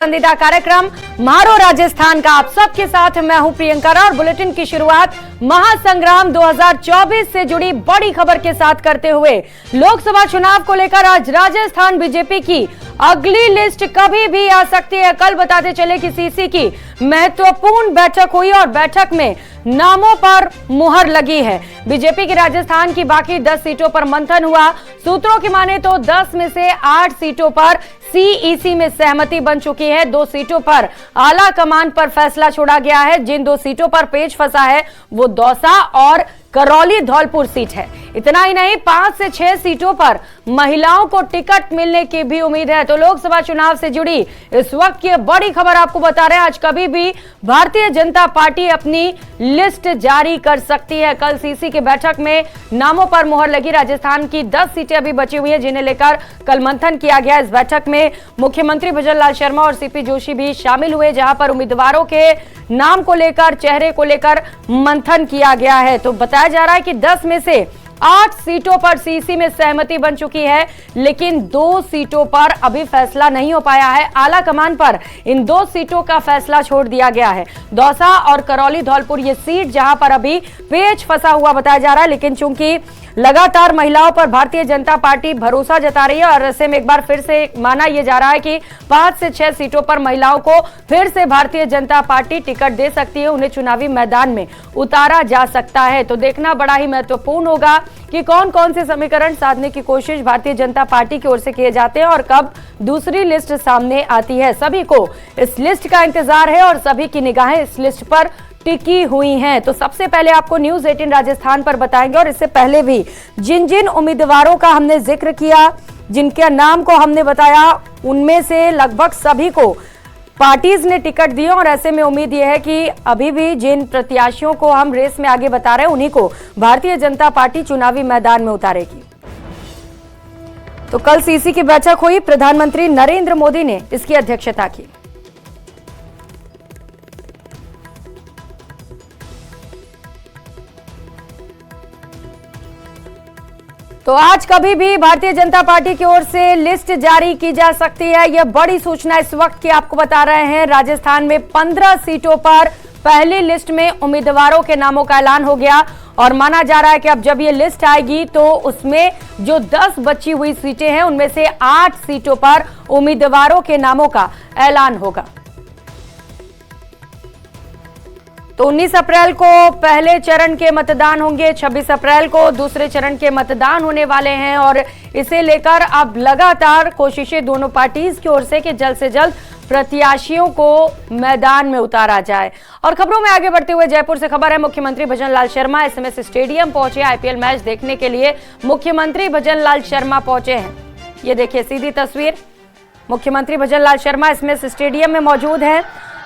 पसंदीदा कार्यक्रम मारो राजस्थान का आप सबके साथ मैं हूं प्रियंका और बुलेटिन की शुरुआत महासंग्राम 2024 से जुड़ी बड़ी खबर के साथ करते हुए लोकसभा चुनाव को लेकर आज राजस्थान बीजेपी की अगली लिस्ट कभी भी आ सकती है। कल बताते चले कि सीसी की महत्वपूर्ण बैठक हुई और बैठक में नामों पर मुहर लगी है। बीजेपी की राजस्थान की बाकी 10 सीटों पर मंथन हुआ। सूत्रों की माने तो 10 में से 8 सीटों पर सीईसी में सहमति बन चुकी है। 2 सीटों पर आला कमान पर फैसला छोड़ा गया है। जिन 2 सीटों पर पेच फंसा है वो दौसा और करौली धौलपुर सीट है। इतना ही नहीं, 5 से 6 सीटों पर महिलाओं को टिकट मिलने की भी उम्मीद है। तो लोकसभा चुनाव से जुड़ी इस वक्त की बड़ी खबर आपको बता रहे हैं। आज कभी भी भारतीय जनता पार्टी अपनी लिस्ट जारी कर सकती है। कल सीसी की बैठक में नामों पर मुहर लगी। राजस्थान की 10 सीटें अभी बची हुई है जिन्हें लेकर कल मंथन किया गया। इस बैठक में मुख्यमंत्री भजनलाल शर्मा और सीपी जोशी भी शामिल हुए, जहां पर उम्मीदवारों के नाम को लेकर, चेहरे को लेकर मंथन किया गया है। तो बताया जा रहा है कि 10 में से 8 सीटों पर सीसी में सहमति बन चुकी है, लेकिन 2 सीटों पर अभी फैसला नहीं हो पाया है। आला कमान पर इन 2 सीटों का फैसला छोड़ दिया गया है। दौसा और करौली धौलपुर ये सीट जहां पर अभी पेच फंसा हुआ बताया जा रहा है, लेकिन चूंकि लगातार महिलाओं पर भारतीय जनता पार्टी भरोसा जता रही है और ऐसे में एक बार फिर से माना यह जा रहा है कि 5 से 6 सीटों पर महिलाओं को फिर से भारतीय जनता पार्टी टिकट दे सकती है, उन्हें चुनावी मैदान में उतारा जा सकता है। तो देखना बड़ा ही महत्वपूर्ण होगा कि कौन कौन से समीकरण साधने की कोशिश भारतीय जनता पार्टी की ओर से किए जाते हैं और कब दूसरी लिस्ट सामने आती है। सभी को इस लिस्ट का इंतजार है और सभी की निगाहें इस लिस्ट पर टिकी हुई हैं। तो सबसे पहले आपको न्यूज 18 राजस्थान पर बताएंगे और इससे पहले भी जिन जिन उम्मीदवारों का हमने जिक्र किया, जिनके नाम को हमने बताया, उनमें से लगभग सभी को पार्टीज ने टिकट दिए और ऐसे में उम्मीद यह है कि अभी भी जिन प्रत्याशियों को हम रेस में आगे बता रहे हैं उन्हीं को भारतीय जनता पार्टी चुनावी मैदान में उतारेगी। तो कल सीसी की बैठक हुई, प्रधानमंत्री नरेंद्र मोदी ने इसकी अध्यक्षता की। तो आज कभी भी भारतीय जनता पार्टी की ओर से लिस्ट जारी की जा सकती है। यह बड़ी सूचना इस वक्त की आपको बता रहे हैं। राजस्थान में 15 सीटों पर पहली लिस्ट में उम्मीदवारों के नामों का ऐलान हो गया और माना जा रहा है कि अब जब ये लिस्ट आएगी तो उसमें जो 10 बची हुई सीटें हैं उनमें से 8 सीटों पर उम्मीदवारों के नामों का ऐलान होगा। तो 19 अप्रैल को पहले चरण के मतदान होंगे, 26 अप्रैल को दूसरे चरण के मतदान होने वाले हैं और इसे लेकर अब लगातार कोशिशें दोनों पार्टीज की ओर से कि जल्द से जल्द प्रत्याशियों को मैदान में उतारा जाए। और खबरों में आगे बढ़ते हुए जयपुर से खबर है, मुख्यमंत्री भजनलाल शर्मा एसएमएस स्टेडियम पहुंचे। आईपीएल मैच देखने के लिए मुख्यमंत्री भजनलाल शर्मा पहुंचे हैं। ये देखिए सीधी तस्वीर, मुख्यमंत्री भजनलाल शर्मा एसएमएस स्टेडियम में मौजूद हैं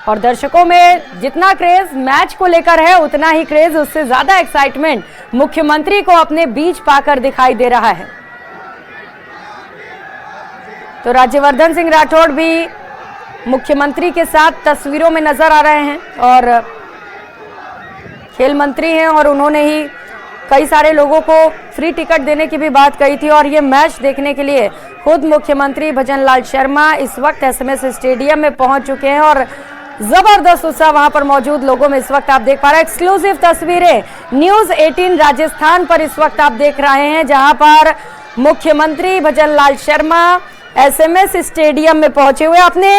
और दर्शकों में जितना क्रेज मैच को लेकर है उतना ही क्रेज, उससे ज्यादा एक्साइटमेंट मुख्यमंत्री को अपने बीच पाकर दिखाई दे रहा है। तो राज्यवर्धन सिंह राठौड़ भी मुख्यमंत्री के साथ तस्वीरों में नजर आ रहे हैं और खेल मंत्री हैं और उन्होंने ही कई सारे लोगों को फ्री टिकट देने की भी बात कही थी और ये मैच देखने के लिए खुद मुख्यमंत्री भजनलाल शर्मा इस वक्त एसएमएस स्टेडियम में पहुंच चुके हैं और जबरदस्त उत्साह वहां पर मौजूद लोगों में इस वक्त आप देख पा रहे हैं। एक्सक्लूसिव तस्वीरें न्यूज 18 राजस्थान पर इस वक्त आप देख रहे हैं, जहां पर मुख्यमंत्री भजनलाल शर्मा एसएमएस स्टेडियम में पहुंचे हुए। अपने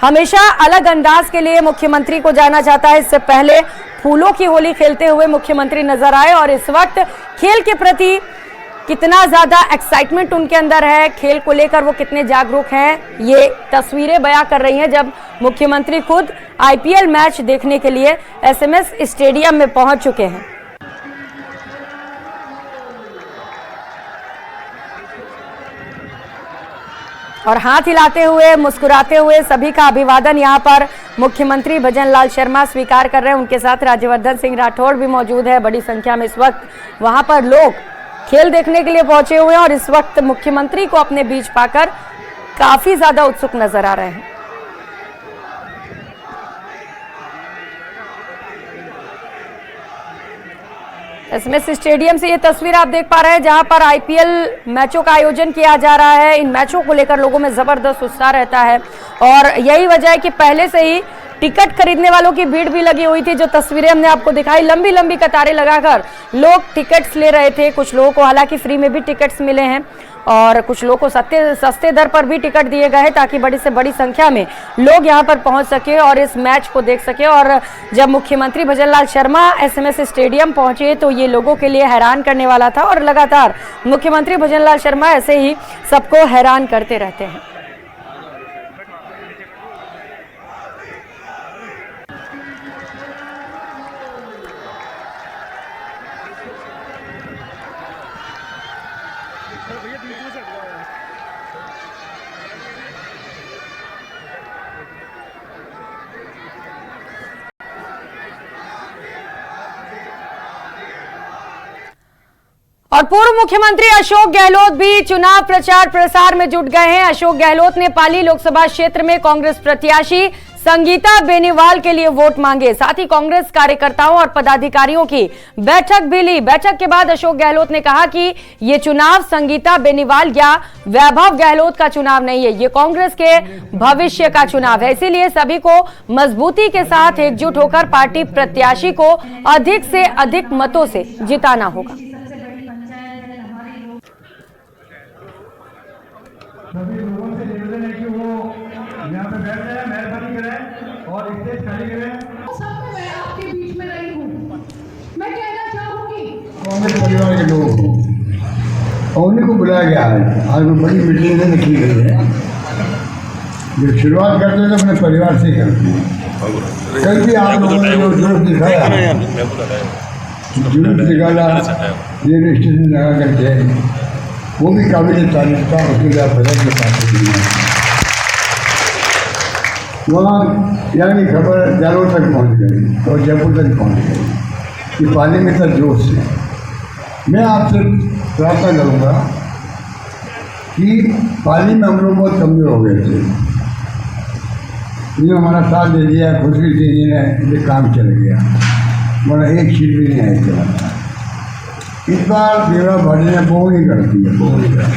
हमेशा अलग अंदाज के लिए मुख्यमंत्री को जाना जाता है। इससे पहले फूलों की होली खेलते हुए मुख्यमंत्री नजर आए और इस वक्त खेल के प्रति कितना ज्यादा एक्साइटमेंट उनके अंदर है, खेल को लेकर वो कितने जागरूक हैं, ये तस्वीरें बयां कर रही हैं जब मुख्यमंत्री खुद आईपीएल मैच देखने के लिए एसएमएस स्टेडियम में पहुंच चुके हैं। और हाथ हिलाते हुए, मुस्कुराते हुए सभी का अभिवादन यहां पर मुख्यमंत्री भजनलाल शर्मा स्वीकार कर रहे हैं। उनके साथ राज्यवर्धन सिंह राठौड़ भी मौजूद है। बड़ी संख्या में इस वक्त वहां पर लोग खेल देखने के लिए पहुंचे हुए हैं और इस वक्त मुख्यमंत्री को अपने बीच पाकर काफी ज्यादा उत्सुक नजर आ रहे हैं। एसएमएस स्टेडियम से ये तस्वीर आप देख पा रहे हैं जहां पर आईपीएल मैचों का आयोजन किया जा रहा है। इन मैचों को लेकर लोगों में जबरदस्त उत्साह रहता है और यही वजह है कि पहले से ही टिकट खरीदने वालों की भीड़ भी लगी हुई थी। जो तस्वीरें हमने आपको दिखाई, लंबी लंबी कतारें लगाकर लोग टिकट्स ले रहे थे। कुछ लोगों को हालांकि फ्री में भी टिकट्स मिले हैं और कुछ लोगों को सस्ते दर पर भी टिकट दिए गए हैं ताकि बड़ी से बड़ी संख्या में लोग यहां पर पहुंच सके और इस मैच को देख सके। और जब मुख्यमंत्री भजनलाल शर्मा एसएमएस स्टेडियम पहुंचे तो ये लोगों के लिए हैरान करने वाला था और लगातार मुख्यमंत्री भजनलाल शर्मा ऐसे ही सबको हैरान करते रहते हैं। और पूर्व मुख्यमंत्री अशोक गहलोत भी चुनाव प्रचार प्रसार में जुट गए हैं। अशोक गहलोत ने पाली लोकसभा क्षेत्र में कांग्रेस प्रत्याशी संगीता बेनीवाल के लिए वोट मांगे। साथ ही कांग्रेस कार्यकर्ताओं और पदाधिकारियों की बैठक भी ली। बैठक के बाद अशोक गहलोत ने कहा कि ये चुनाव संगीता बेनीवाल या वैभव गहलोत का चुनाव नहीं है, ये कांग्रेस के भविष्य का चुनाव है। इसीलिए सभी को मजबूती के साथ एकजुट होकर पार्टी प्रत्याशी को अधिक से अधिक मतों से जिताना होगा। सभी लोगों से निवेदन है कि वो यहाँ पे बैठ जाए, मेहरबानी करें और स्टेज खाली करें। सब मैं आपके बीच में रही हूँ। मैं कहना चाहूँगी कांग्रेस परिवार के लोगों को और उन्हीं को बुलाया गया है। आज वो बड़ी मीटिंग में रखी गई है। जब शुरुआत करते हैं तो अपने परिवार से करते हैं। कल भी आप लोगों ने जो जुर्म दिखाया, जुर्म निकाला, रेलवे स्टेशन लगा करके, वो भी काबिल तारीफ था। उसके लिए आप बजट के पास वहाँ यानी खबर जालोर तक पहुँच गई और जयपुर तक पहुँच गई कि पाली में था जोश है। मैं आपसे प्रार्थना करूँगा कि पाली में हम लोग बहुत कमजोर हो गए थे। इन्होंने हमारा साथ दे दिया, खुशी से इन्हें काम चल गया, वरना एक सीट भी नहीं आई चला। इस बार देवरा भाटी ने वो नहीं करती है, वो नहीं करती।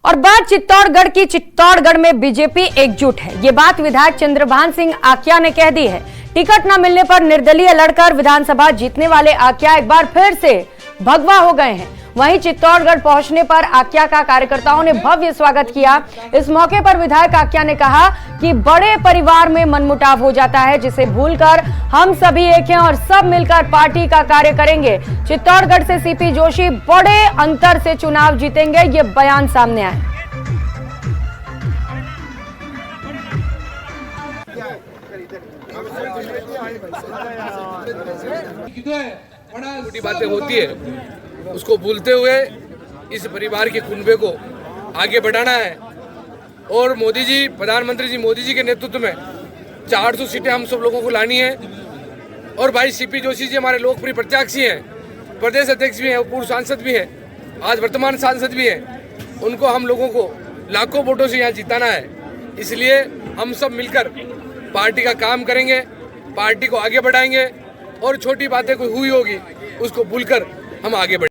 और बात चित्तौड़गढ़ की। चित्तौड़गढ़ में बीजेपी एकजुट है, ये बात विधायक चंद्रभान सिंह आकिया ने कह दी है। टिकट न मिलने पर निर्दलीय लड़कर विधानसभा जीतने वाले आकिया एक बार फिर से भगवा हो गए हैं। वहीं चित्तौड़गढ़ पहुंचने पर आकिया का कार्यकर्ताओं ने भव्य स्वागत किया। इस मौके पर विधायक आकिया ने कहा कि बड़े परिवार में मनमुटाव हो जाता है, जिसे भूलकर हम सभी एक हैं और सब मिलकर पार्टी का कार्य करेंगे। चित्तौड़गढ़ से सीपी जोशी बड़े अंतर से चुनाव जीतेंगे, ये बयान सामने आए। छोटी बातें होती है, उसको भूलते हुए इस परिवार के कुनबे को आगे बढ़ाना है। और मोदी जी, प्रधानमंत्री जी मोदी जी के नेतृत्व में 400 सीटें हम सब लोगों को लानी है। और भाई सीपी जोशी जी हमारे लोकप्रिय प्रत्याशी हैं, प्रदेश अध्यक्ष भी हैं, पूर्व सांसद भी हैं, आज वर्तमान सांसद भी हैं। उनको हम लोगों को लाखों वोटों से यहाँ जिताना है। इसलिए हम सब मिलकर पार्टी का काम करेंगे, पार्टी को आगे बढ़ाएंगे और छोटी बातें कोई हुई होगी उसको भूलकर हम आगे बढ़ेंगे।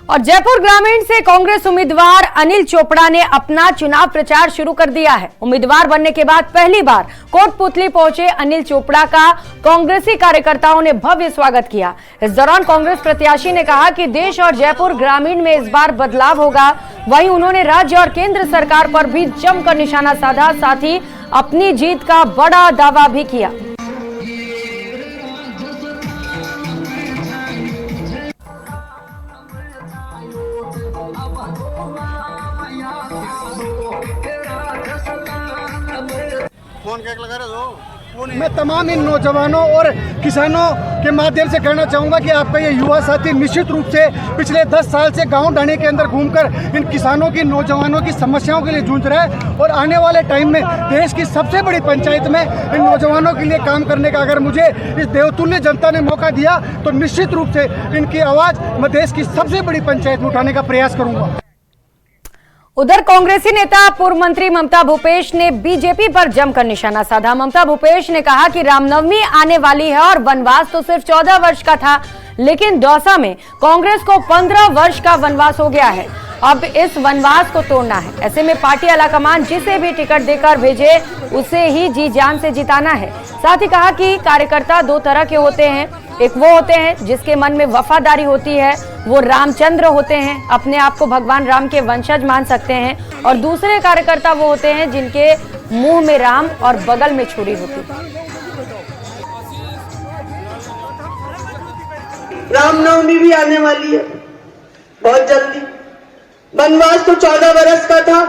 और जयपुर ग्रामीण से कांग्रेस उम्मीदवार अनिल चोपड़ा ने अपना चुनाव प्रचार शुरू कर दिया है। उम्मीदवार बनने के बाद पहली बार कोटपुतली पहुंचे अनिल चोपड़ा का कांग्रेसी कार्यकर्ताओं ने भव्य स्वागत किया। इस दौरान कांग्रेस प्रत्याशी ने कहा कि देश और जयपुर ग्रामीण में इस बार बदलाव होगा। वहीं उन्होंने राज्य और केंद्र सरकार पर भी जमकर निशाना साधा, साथ ही अपनी जीत का बड़ा दावा भी किया। मैं तमाम इन नौजवानों और किसानों के माध्यम से कहना चाहूँगा कि आपका ये युवा साथी निश्चित रूप से पिछले 10 साल से गांव ढाणी के अंदर घूमकर इन किसानों की, नौजवानों की समस्याओं के लिए जूझ रहा है। और आने वाले टाइम में देश की सबसे बड़ी पंचायत में इन नौजवानों के लिए काम करने का अगर मुझे इस देवतुल्य जनता ने मौका दिया तो निश्चित रूप से इनकी आवाज़ मैं देश की सबसे बड़ी पंचायत में उठाने का प्रयास करूँगा। उधर कांग्रेसी नेता पूर्व मंत्री ममता भूपेश ने बीजेपी पर जमकर निशाना साधा। ममता भूपेश ने कहा कि रामनवमी आने वाली है और वनवास तो सिर्फ 14 वर्ष का था, लेकिन दौसा में कांग्रेस को 15 वर्ष का वनवास हो गया है। अब इस वनवास को तोड़ना है। ऐसे में पार्टी आलाकमान जिसे भी टिकट देकर भेजे उसे ही जी जान से जिताना है। साथ ही कहा कि कार्यकर्ता दो तरह के होते हैं, एक वो होते हैं जिसके मन में वफादारी होती है, वो रामचंद्र होते हैं, अपने आप को भगवान राम के वंशज मान सकते हैं, और दूसरे कार्यकर्ता वो होते हैं जिनके मुंह में राम और बगल में छुरी होती है। रामनवमी भी आने वाली है बहुत जल्दी। वनवास तो 14 वर्ष का था,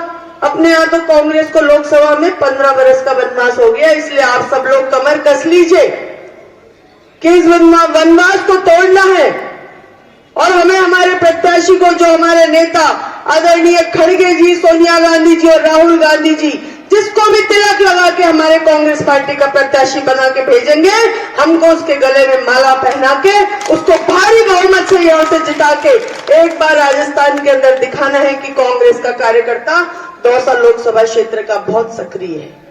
अपने यहाँ तो कांग्रेस को लोकसभा में 15 वर्ष का वनवास हो गया। इसलिए आप सब लोग कमर कस लीजिए कि इस वनवास को तोड़ना है और हमें हमारे प्रत्याशी को, जो हमारे नेता आदरणीय खड़गे जी, सोनिया गांधी जी और राहुल गांधी जी, जिसको भी तिलक लगा के हमारे कांग्रेस पार्टी का प्रत्याशी बना के भेजेंगे, हमको उसके गले में माला पहना के उसको भारी बहुमत से यहाँ से जिता के एक बार राजस्थान के अंदर दिखाना है कि कांग्रेस का कार्यकर्ता दौसा लोकसभा क्षेत्र का बहुत सक्रिय है।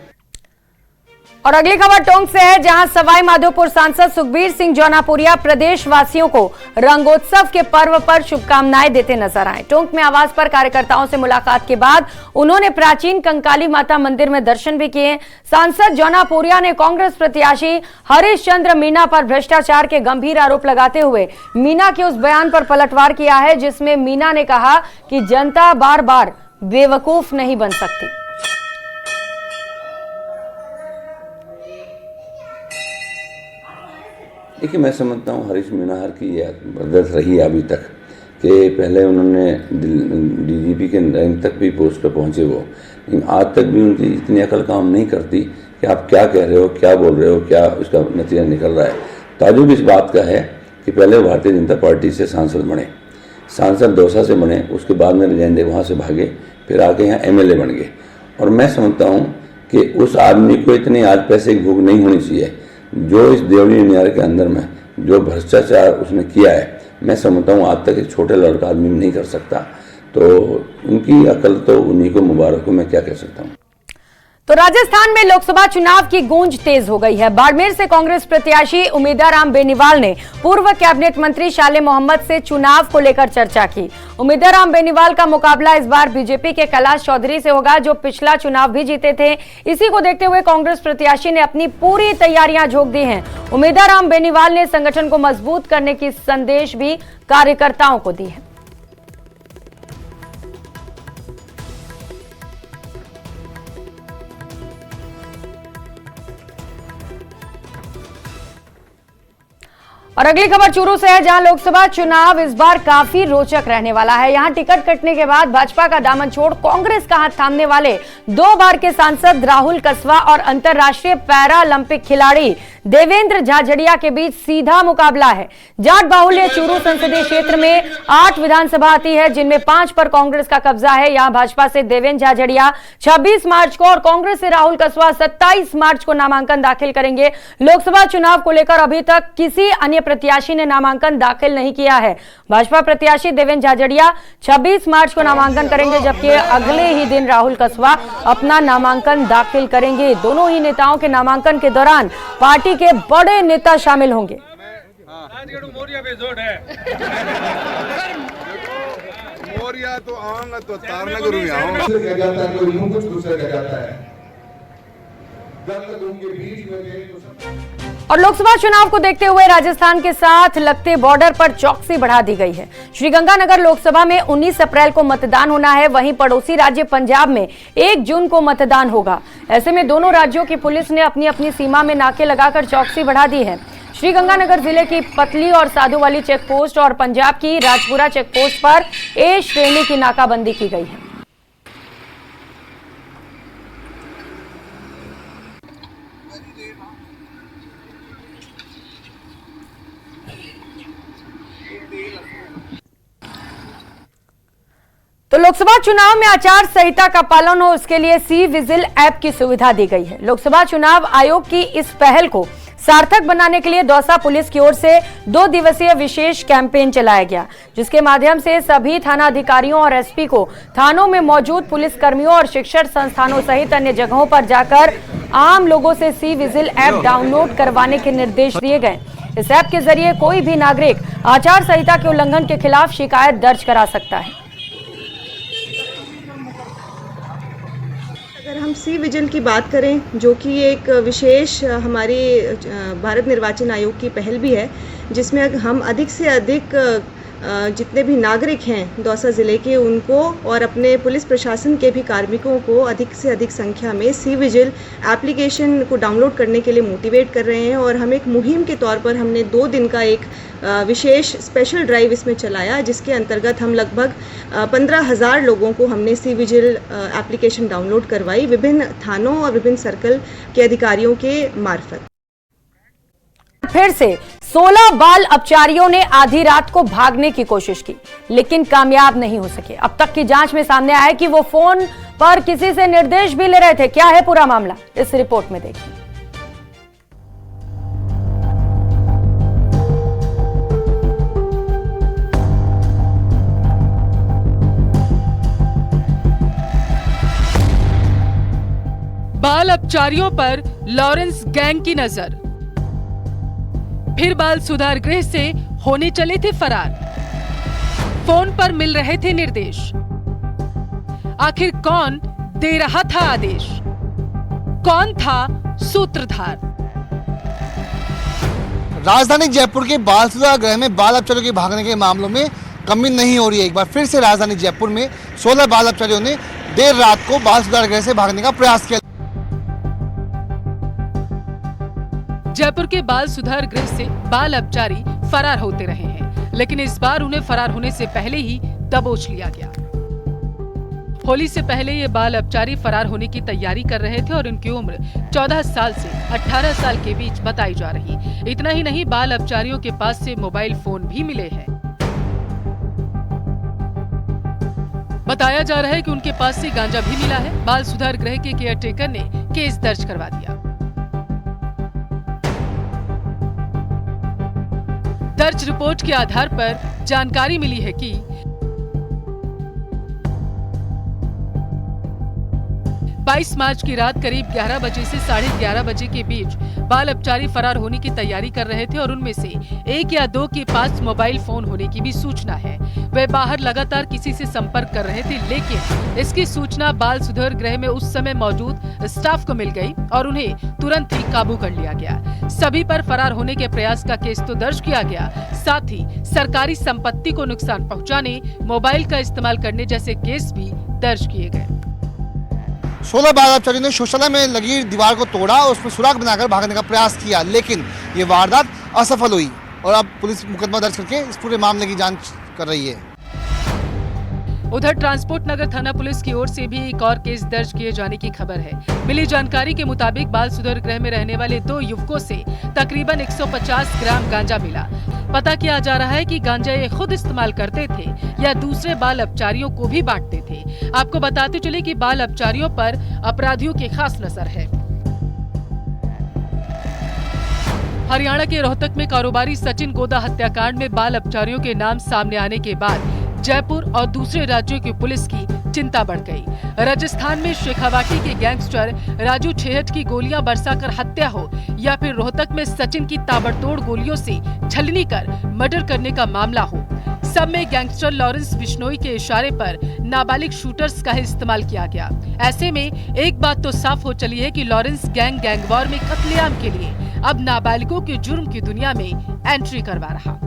और अगली खबर टोंक से है, जहां सवाई माधोपुर सांसद सुखबीर सिंह जौनापुरिया प्रदेश वासियों को रंगोत्सव के पर्व पर शुभकामनाएं देते नजर आए। टोंक में आवास पर कार्यकर्ताओं से मुलाकात के बाद उन्होंने प्राचीन कंकाली माता मंदिर में दर्शन भी किए। सांसद जौनापुरिया ने कांग्रेस प्रत्याशी हरीश चंद्र मीना पर भ्रष्टाचार के गंभीर आरोप लगाते हुए मीना के उस बयान पर पलटवार किया है जिसमें मीना ने कहा कि जनता बार बार बेवकूफ नहीं बन सकती। देखिए, मैं समझता हूँ हरीश मीनाहर की ये आदत रही है अभी तक कि पहले उन्होंने डीजीपी के रैंक तक भी पोस्ट पर पहुँचे वो, लेकिन आज तक भी उनकी इतनी अकल काम नहीं करती कि आप क्या कह रहे हो, क्या बोल रहे हो, क्या उसका नतीजा निकल रहा है। ताजुब इस बात का है कि पहले भारतीय जनता पार्टी से सांसद बने, सांसद दौसा से बने, उसके बाद में रिजाइन वहाँ से भागे, फिर आके यहाँ MLA बन गए। और मैं समझता हूँ कि उस आदमी को इतनी आज पैसे की भूख नहीं होनी चाहिए। जो इस देवली नियार के अंदर में जो भ्रष्टाचार उसने किया है, मैं समझता हूँ आज तक एक छोटे लड़का आदमी नहीं कर सकता। तो उनकी अकल तो उन्हीं को मुबारक हो, मैं क्या कह सकता हूँ। तो राजस्थान में लोकसभा चुनाव की गूंज तेज हो गई है। बाड़मेर से कांग्रेस प्रत्याशी उम्मीदवार बेनीवाल ने पूर्व कैबिनेट मंत्री शाले मोहम्मद से चुनाव को लेकर चर्चा की। उम्मीदवार बेनीवाल का मुकाबला इस बार बीजेपी के कैलाश चौधरी से होगा, जो पिछला चुनाव भी जीते थे। इसी को देखते हुए कांग्रेस प्रत्याशी ने अपनी पूरी तैयारियां झोंक दी हैं। उम्मीदवार बेनीवाल ने संगठन को मजबूत करने की संदेश भी कार्यकर्ताओं को दी है। और अगली खबर चूरू से है, जहां लोकसभा चुनाव इस बार काफी रोचक रहने वाला है। यहां टिकट कटने के बाद भाजपा का दामन छोड़ कांग्रेस का हाथ थामने वाले 2 बार के सांसद राहुल कसवा और अंतर्राष्ट्रीय पैरालंपिक खिलाड़ी देवेंद्र झाझड़िया के बीच सीधा मुकाबला है। जाट बाहुल्य चूरू संसदीय क्षेत्र में 8 विधानसभा आती है, जिनमें 5 पर कांग्रेस का कब्जा है। यहां भाजपा से देवेंद्र झाझड़िया 26 मार्च को और कांग्रेस से राहुल कसवा 27 मार्च को नामांकन दाखिल करेंगे। लोकसभा चुनाव को लेकर अभी तक किसी अन्य प्रत्याशी ने नामांकन दाखिल नहीं किया है। भाजपा प्रत्याशी देवेंद्र झाझड़िया 26 मार्च को नामांकन करेंगे, जबकि अगले ही दिन राहुल कसवा अपना नामांकन दाखिल करेंगे। दोनों ही नेताओं के नामांकन के दौरान पार्टी के बड़े नेता शामिल होंगे। मोरिया तो आऊंगा तो तारना करूँ दूसरे कह जाता है, कोई यूं कुछ दूसरे कह जाता है। जब तक उनके बीच में और लोकसभा चुनाव को देखते हुए राजस्थान के साथ लगते बॉर्डर पर चौकसी बढ़ा दी गई है। श्रीगंगानगर लोकसभा में 19 अप्रैल को मतदान होना है, वहीं पड़ोसी राज्य पंजाब में 1 जून को मतदान होगा। ऐसे में दोनों राज्यों की पुलिस ने अपनी अपनी सीमा में नाके लगाकर चौकसी बढ़ा दी है। श्रीगंगानगर जिले की पतली और साधुवाली चेक पोस्ट और पंजाब की राजपुरा चेक पोस्ट पर A श्रेणी की नाकाबंदी की गई है। तो लोकसभा चुनाव में आचार संहिता का पालन हो, उसके लिए सी विजिल ऐप की सुविधा दी गई है। लोकसभा चुनाव आयोग की इस पहल को सार्थक बनाने के लिए दौसा पुलिस की ओर से 2 दिवसीय विशेष कैंपेन चलाया गया, जिसके माध्यम से सभी थाना अधिकारियों और एसपी को थानों में मौजूद पुलिस कर्मियों और शिक्षण संस्थानों सहित अन्य जगहों पर जाकर आम लोगों से सी विजिल ऐप डाउनलोड करवाने के निर्देश दिए गए। इस ऐप के जरिए कोई भी नागरिक आचार संहिता के उल्लंघन के खिलाफ शिकायत दर्ज करा सकता है। अगर हम सी विजिल की बात करें, जो कि एक विशेष हमारी भारत निर्वाचन आयोग की पहल भी है, जिसमें हम अधिक से अधिक जितने भी नागरिक हैं दौसा ज़िले के, उनको और अपने पुलिस प्रशासन के भी कार्मिकों को अधिक से अधिक संख्या में सी विजिल एप्लीकेशन को डाउनलोड करने के लिए मोटिवेट कर रहे हैं। और हम एक मुहिम के तौर पर हमने 2 दिन का एक विशेष स्पेशल ड्राइव इसमें चलाया, जिसके अंतर्गत हम लगभग 15,000 लोगों को हमने सी विजिल एप्लीकेशन डाउनलोड करवाई विभिन्न थानों और विभिन्न सर्कल के अधिकारियों के मार्फत। फिर से 16 बाल अपचारियों ने आधी रात को भागने की कोशिश की, लेकिन कामयाब नहीं हो सके। अब तक की जांच में सामने आया कि वो फोन पर किसी से निर्देश भी ले रहे थे। क्या है पूरा मामला, इस रिपोर्ट में देखिए। बाल अपचारियों पर लॉरेंस गैंग की नजर। फिर बाल सुधार गृह से होने चले थे फरार। फोन पर मिल रहे थे निर्देश। आखिर कौन दे रहा था आदेश? कौन था सूत्रधार? राजधानी जयपुर के बाल सुधार गृह में बाल अपचारियों के भागने के मामलों में कमी नहीं हो रही है। एक बार फिर से राजधानी जयपुर में 16 बाल अपचारियों ने देर रात को बाल सुधार गृह से भागने का प्रयास किया। जयपुर के बाल सुधार गृह से बाल अपचारी फरार होते रहे हैं, लेकिन इस बार उन्हें फरार होने से पहले ही दबोच लिया गया। होली से पहले ये बाल अपचारी फरार होने की तैयारी कर रहे थे और उनकी उम्र 14 साल से 18 साल के बीच बताई जा रही। इतना ही नहीं, बाल अपचारियों के पास से मोबाइल फोन भी मिले हैं। बताया जा रहा है कि उनके पास से गांजा भी मिला है। बाल सुधार गृह के केयरटेकर ने केस दर्ज करवा दिया। दर्ज रिपोर्ट के आधार पर जानकारी मिली है कि 22 मार्च की रात करीब 11 बजे से 11:30 बजे के बीच बाल अपचारी फरार होने की तैयारी कर रहे थे और उनमें से 1 या 2 के पास मोबाइल फोन होने की भी सूचना है। वे बाहर लगातार किसी से संपर्क कर रहे थे, लेकिन इसकी सूचना बाल सुधार गृह में उस समय मौजूद स्टाफ को मिल गई और उन्हें तुरंत ही काबू कर लिया गया। सभी पर फरार होने के प्रयास का केस तो दर्ज किया गया, साथ ही सरकारी संपत्ति को नुकसान पहुंचाने, मोबाइल का इस्तेमाल करने जैसे केस भी दर्ज किए गए। 16 बाल अपचारियों ने शौचालय में लगी दीवार को तोड़ा और उसमें सुराग बनाकर भागने का प्रयास किया, लेकिन ये वारदात असफल हुई और अब पुलिस मुकदमा दर्ज करके इस पूरे मामले की जांच कर रही है। उधर ट्रांसपोर्ट नगर थाना पुलिस की ओर से भी एक और केस दर्ज किए जाने की खबर है। मिली जानकारी के मुताबिक बाल सुधार गृह में रहने वाले 2 युवकों से तकरीबन 150 ग्राम गांजा मिला। पता किया जा रहा है कि गांजा ये खुद इस्तेमाल करते थे या दूसरे बाल अपचारियों को भी बांटते थे। आपको बताते चले कि बाल अपचारियों पर अपराधियों की खास नजर है। हरियाणा के रोहतक में कारोबारी सचिन गोदा हत्याकांड में बाल अपचारियों के नाम सामने आने के बाद जयपुर और दूसरे राज्यों की पुलिस की चिंता बढ़ गई। राजस्थान में शेखावाटी के गैंगस्टर राजू छेहट की गोलियां बरसाकर हत्या हो या फिर रोहतक में सचिन की ताबड़तोड़ गोलियों से छलनी कर मर्डर करने का मामला हो, सब में गैंगस्टर लॉरेंस बिश्नोई के इशारे पर नाबालिग शूटर्स का इस्तेमाल किया गया। ऐसे में एक बात तो साफ हो चली है कि लॉरेंस गैंगवॉर में कत्लेआम के लिए अब नाबालिगों के जुर्म की दुनिया में एंट्री करवा रहा।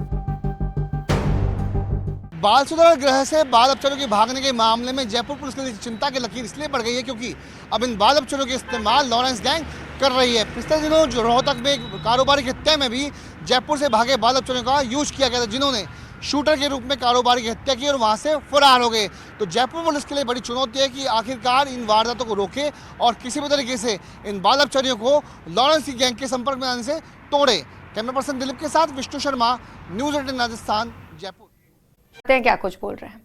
बाल सुधार गृह से बाल अपचारियों के भागने के मामले में जयपुर पुलिस के लिए चिंता की लकीर इसलिए बढ़ गई है क्योंकि अब इन बाल अपचारियों के इस्तेमाल लॉरेंस गैंग कर रही है। पिछले दिनों जो रोहतक में कारोबारी की हत्या में भी जयपुर से भागे बाल अपचारियों का यूज किया गया था, जिन्होंने शूटर के रूप में कारोबारी की हत्या की और वहां से फरार हो गए। तो जयपुर पुलिस के लिए बड़ी चुनौती है कि आखिरकार इन वारदातों को रोके और किसी भी तरीके से इन बाल अपचारियों को लॉरेंस की गैंग के संपर्क में आने से तोड़े। कैमरा पर्सन दिलीप के साथ विष्णु शर्मा, न्यूज़ 18 राजस्थान, जयपुर। क्या कुछ बोल रहे हैं?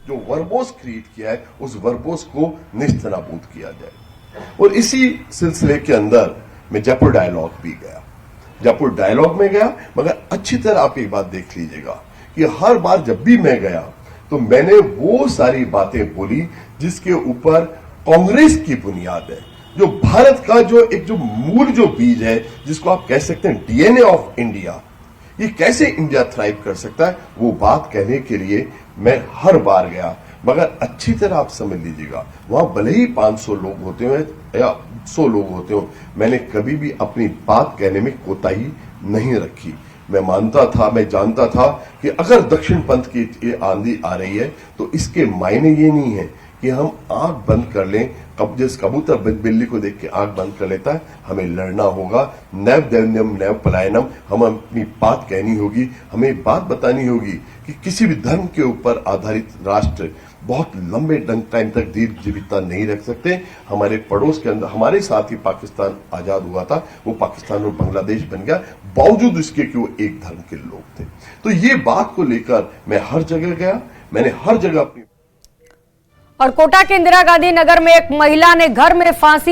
जो वर्बोस क्रिएट किया है उस वर्बोस को निस्तनाबूद किया जाए। और इसी सिलसिले के अंदर मैं जयपुर डायलॉग भी गया, जयपुर डायलॉग में गया, मगर अच्छी तरह आप एक बात देख लीजिएगा कि हर बार जब भी मैं गया तो मैंने वो सारी बातें बोली जिसके ऊपर कांग्रेस की बुनियाद है, जो भारत का जो मूल जो बीज है, जिसको आप कह सकते हैं डीएनए ऑफ इंडिया, ये कैसे इंडिया थ्राइव कर सकता है, वो बात कहने के लिए मैं हर बार गया। मगर अच्छी तरह आप समझ लीजिएगा, वहां भले ही 500 लोग होते हो या 100 लोग होते हो, मैंने कभी भी अपनी बात कहने में कोताही नहीं रखी। मैं मानता था, मैं जानता था कि अगर दक्षिण पंथ की ये आंधी आ रही है तो इसके मायने ये नहीं है कि हम आंख बंद कर लें, जिस कबूतर बिल्ली को देख के आंख बंद कर लेता है। हमें लड़ना होगा, नैव दैन्यम नैव पलायनम, हम अपनी बात कहनी होगी, हमें बात बतानी होगी कि किसी भी धर्म के ऊपर आधारित राष्ट्र बहुत लंबे टाइम तक दीर्घ जीविता नहीं रख सकते। हमारे पड़ोस के अंदर हमारे साथ ही पाकिस्तान आजाद हुआ था, वो पाकिस्तान और बांग्लादेश बन गया, बावजूद इसके कि वो एक धर्म के लोग थे। तो ये बात को लेकर मैं हर जगह गया, मैंने हर जगह अपनी। और कोटा के इंदिरा गांधी नगर में एक महिला ने घर में फांसी